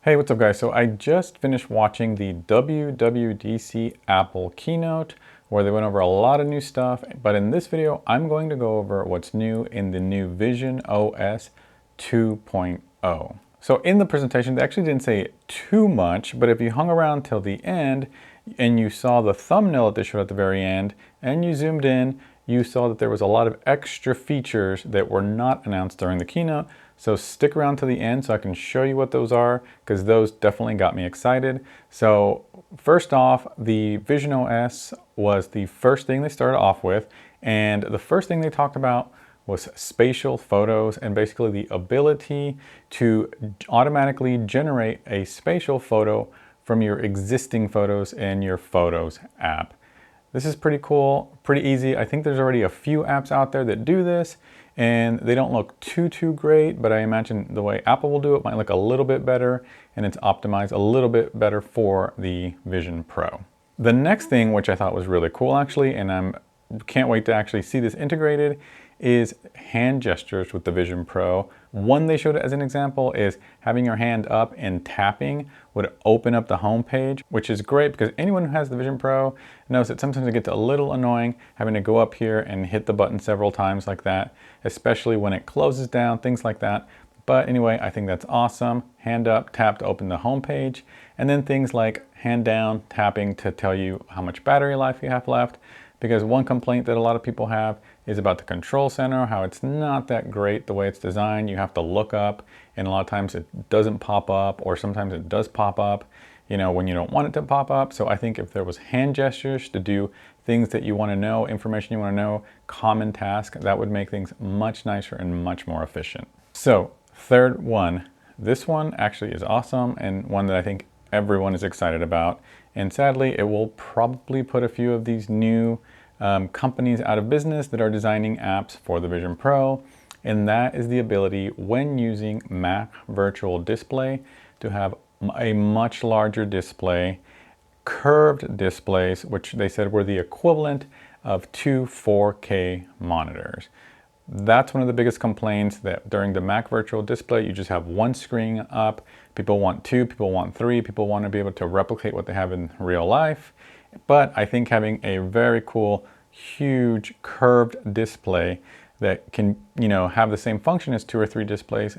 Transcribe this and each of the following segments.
Hey, what's up guys? So I just finished watching the WWDC Apple keynote where they went over a lot of new stuff, but in this video I'm going to go over what's new in the new VisionOS 2.0. So in the presentation they actually didn't say too much, but if you hung around till the end and you saw the thumbnail that they showed at the very end and you zoomed in, you saw that there was a lot of extra features that were not announced during the keynote. So stick around to the end so I can show you what those are, because those definitely got me excited. So first off, the VisionOS was the first thing they started off with, and the first thing they talked about was spatial photos and basically the ability to automatically generate a spatial photo from your existing photos in your Photos app. This is pretty cool, pretty easy. I think there's already a few apps out there that do this, and they don't look too great, but I imagine the way Apple will do it might look a little bit better, and it's optimized a little bit better for the Vision Pro. The next thing, which I thought was really cool actually, and I can't wait to actually see this integrated, is hand gestures with the Vision Pro. One they showed as an example is having your hand up and tapping would open up the home page, which is great because anyone who has the Vision Pro knows that sometimes it gets a little annoying having to go up here and hit the button several times like that, especially when it closes down, things like that. But anyway, I think that's awesome. Hand up, tap to open the home page, and then things like hand down, tapping to tell you how much battery life you have left. Because one complaint that a lot of people have is about the control center, how it's not that great the way it's designed. You have to look up, and a lot of times it doesn't pop up, or sometimes it does pop up, you know, when you don't want it to pop up. So I think if there was hand gestures to do things that you want to know, information you want to know, common tasks, that would make things much nicer and much more efficient. So third one, this one actually is awesome and one that I think everyone is excited about. And sadly, it will probably put a few of these new companies out of business that are designing apps for the Vision Pro. And that is the ability, when using Mac Virtual Display, to have a much larger display, curved displays, which they said were the equivalent of two 4K monitors. That's one of the biggest complaints, that during the Mac Virtual Display, you just have one screen up. People want two, people want three, people want to be able to replicate what they have in real life. But I think having a very cool, huge curved display that can, you know, have the same function as two or three displays,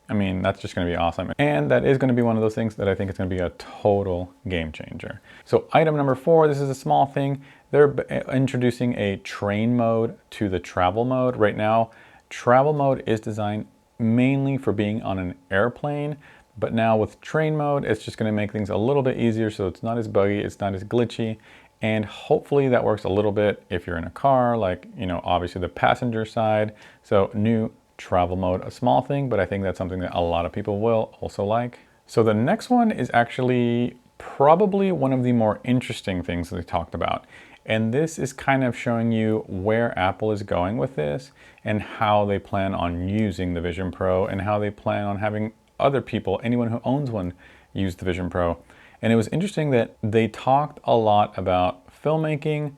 I mean, that's just going to be awesome. And that is going to be one of those things that I think is going to be a total game changer. So item number 4, this is a small thing. They're introducing a train mode to the travel mode. Right now, travel mode is designed mainly for being on an airplane, but now with train mode, it's just going to make things a little bit easier, so it's not as buggy, it's not as glitchy, and hopefully that works a little bit if you're in a car, like, you know, obviously the passenger side. So new travel mode, a small thing, but I think that's something that a lot of people will also like. So the next one is actually probably one of the more interesting things that they talked about. And this is kind of showing you where Apple is going with this and how they plan on using the Vision Pro and how they plan on having other people, anyone who owns one, use the Vision Pro. And it was interesting that they talked a lot about filmmaking,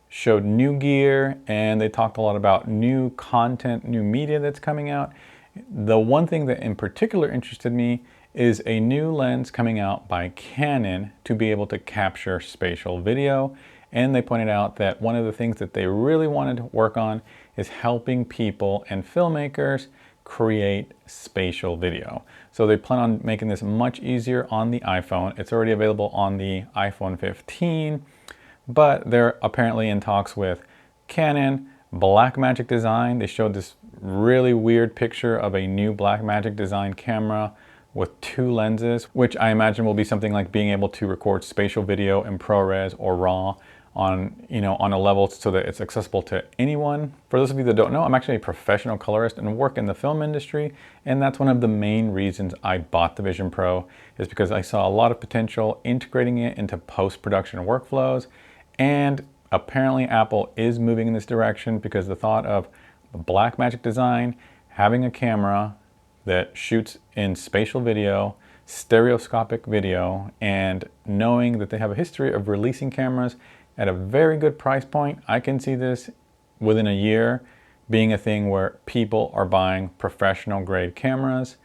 showed new gear, and they talked a lot about new content, new media that's coming out. The one thing that in particular interested me is a new lens coming out by Canon to be able to capture spatial video. And they pointed out that one of the things that they really wanted to work on is helping people and filmmakers create spatial video. So they plan on making this much easier on the iPhone. It's already available on the iPhone 15, but they're apparently in talks with Canon, Blackmagic Design. They showed this really weird picture of a new Blackmagic Design camera with two lenses, which I imagine will be something like being able to record spatial video in ProRes or RAW on, you know, on a level so that it's accessible to anyone. For those of you that don't know, I'm actually a professional colorist and work in the film industry, and that's one of the main reasons I bought the Vision Pro, is because I saw a lot of potential integrating it into post-production workflows. And apparently Apple is moving in this direction, because the thought of Blackmagic Design having a camera that shoots in spatial video, stereoscopic video, and knowing that they have a history of releasing cameras at a very good price point, I can see this within a year being a thing where people are buying professional grade cameras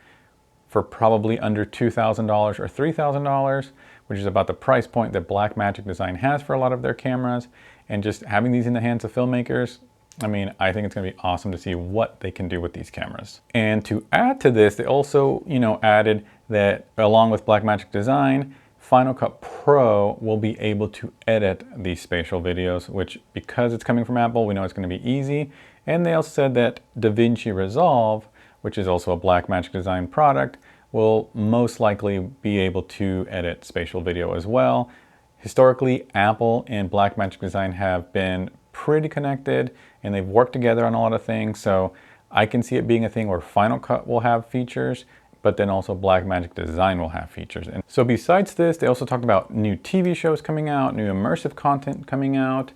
for probably under $2,000 or $3,000, which is about the price point that Blackmagic Design has for a lot of their cameras. And just having these in the hands of filmmakers, I mean, I think it's going to be awesome to see what they can do with these cameras. And to add to this, they also, added that along with Blackmagic Design, Final Cut Pro will be able to edit these spatial videos, which, because it's coming from Apple, we know it's going to be easy. And they also said that DaVinci Resolve, which is also a Blackmagic Design product, will most likely be able to edit spatial video as well. Historically, Apple and Blackmagic Design have been pretty connected, and they've worked together on a lot of things. So I can see it being a thing where Final Cut will have features, but then also Blackmagic Design will have features. And so besides this, they also talked about new TV shows coming out, new immersive content coming out,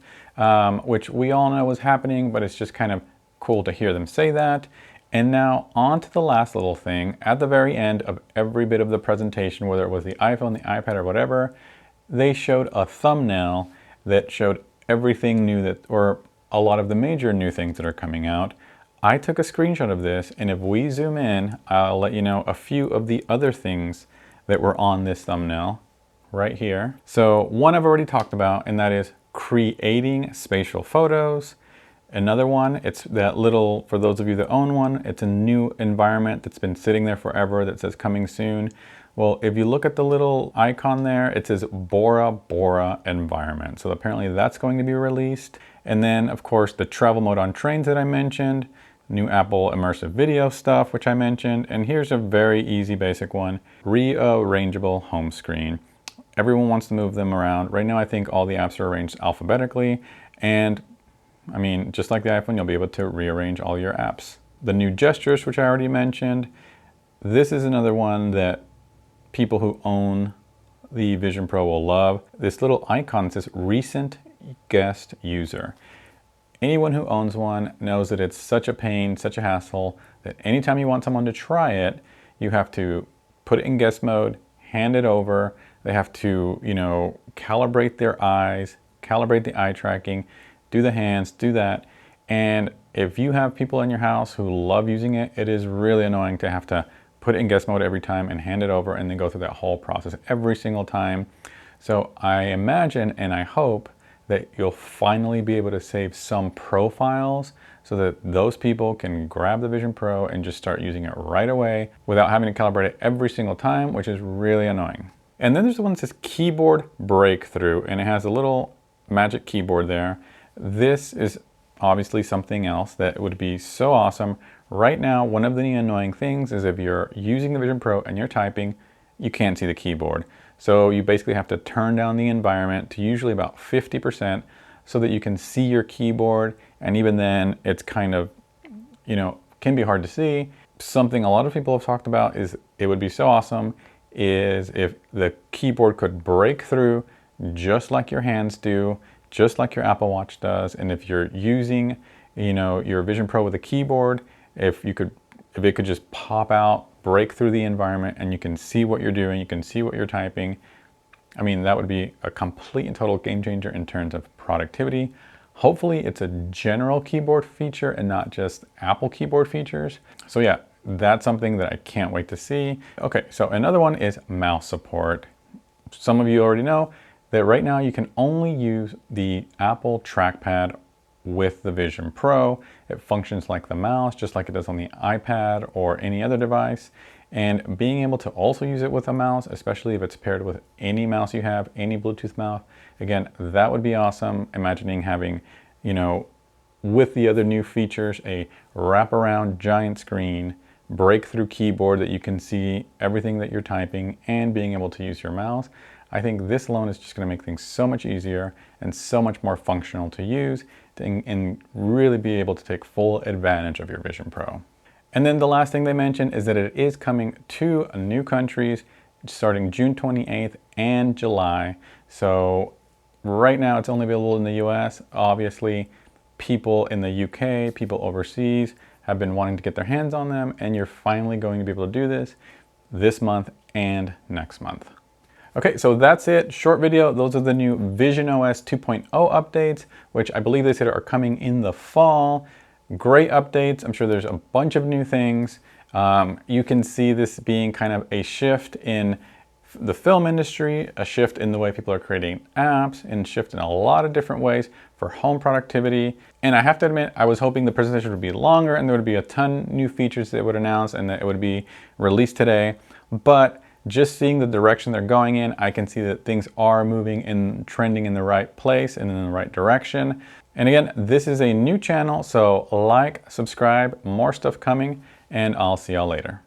which we all know is happening, but it's just kind of cool to hear them say that. And now on to the last little thing. At the very end of every bit of the presentation, whether it was the iPhone, the iPad, or whatever, they showed a thumbnail that showed everything new or a lot of the major new things that are coming out. I took a screenshot of this, and if we zoom in, I'll let you know a few of the other things that were on this thumbnail right here. So one I've already talked about, and that is creating spatial photos. Another one, it's that little, for those of you that own one, it's a new environment that's been sitting there forever that says coming soon. Well, if you look at the little icon there, it says Bora Bora environment. So apparently that's going to be released. And then of course the travel mode on trains that I mentioned, new Apple immersive video stuff, which I mentioned. And here's a very easy basic one, rearrangeable home screen. Everyone wants to move them around. Right now I think all the apps are arranged alphabetically. And I mean, just like the iPhone, you'll be able to rearrange all your apps. The new gestures, which I already mentioned. This is another one that people who own the Vision Pro will love. This little icon says recent guest user. Anyone who owns one knows that it's such a pain, such a hassle, that anytime you want someone to try it, you have to put it in guest mode, hand it over. They have to, calibrate their eyes, calibrate the eye tracking, do the hands, do that. And if you have people in your house who love using it, it is really annoying to have to put it in guest mode every time and hand it over and then go through that whole process every single time. So I imagine and I hope that you'll finally be able to save some profiles so that those people can grab the Vision Pro and just start using it right away without having to calibrate it every single time, which is really annoying. And then there's the one that says keyboard breakthrough, and it has a little magic keyboard there. This is obviously something else that would be so awesome. Right now, one of the annoying things is if you're using the Vision Pro and you're typing, you can't see the keyboard. So you basically have to turn down the environment to usually about 50% so that you can see your keyboard. And even then, it's kind of, can be hard to see. Something a lot of people have talked about is it would be so awesome is if the keyboard could break through just like your hands do, just like your Apple Watch does. And if you're using, your Vision Pro with a keyboard, if it could just pop out, break through the environment, and you can see what you're doing, you can see what you're typing. I mean, that would be a complete and total game changer in terms of productivity. Hopefully it's a general keyboard feature and not just Apple keyboard features. So yeah, that's something that I can't wait to see. Okay, so another one is mouse support. Some of you already know that right now you can only use the Apple trackpad with the Vision Pro. It functions like the mouse, just like it does on the iPad or any other device. And being able to also use it with a mouse, especially if it's paired with any mouse you have, any Bluetooth mouse, again, that would be awesome. Imagining having, with the other new features, a wraparound giant screen, breakthrough keyboard that you can see everything that you're typing, and being able to use your mouse. I think this alone is just going to make things so much easier and so much more functional to use and really be able to take full advantage of your Vision Pro. And then the last thing they mentioned is that it is coming to new countries starting June 28th and July. So right now it's only available in the US. Obviously, people in the UK, people overseas have been wanting to get their hands on them, and you're finally going to be able to do this month and next month. Okay, so that's it. Short video. Those are the new VisionOS 2.0 updates, which I believe they said are coming in the fall. Great updates. I'm sure there's a bunch of new things. You can see this being kind of a shift in the film industry, a shift in the way people are creating apps, and shift in a lot of different ways for home productivity. And I have to admit, I was hoping the presentation would be longer and there would be a ton new features that it would announce and that it would be released today. But just seeing the direction they're going in, I can see that things are moving and trending in the right place and in the right direction. And again, this is a new channel, so like, subscribe, more stuff coming, and I'll see y'all later.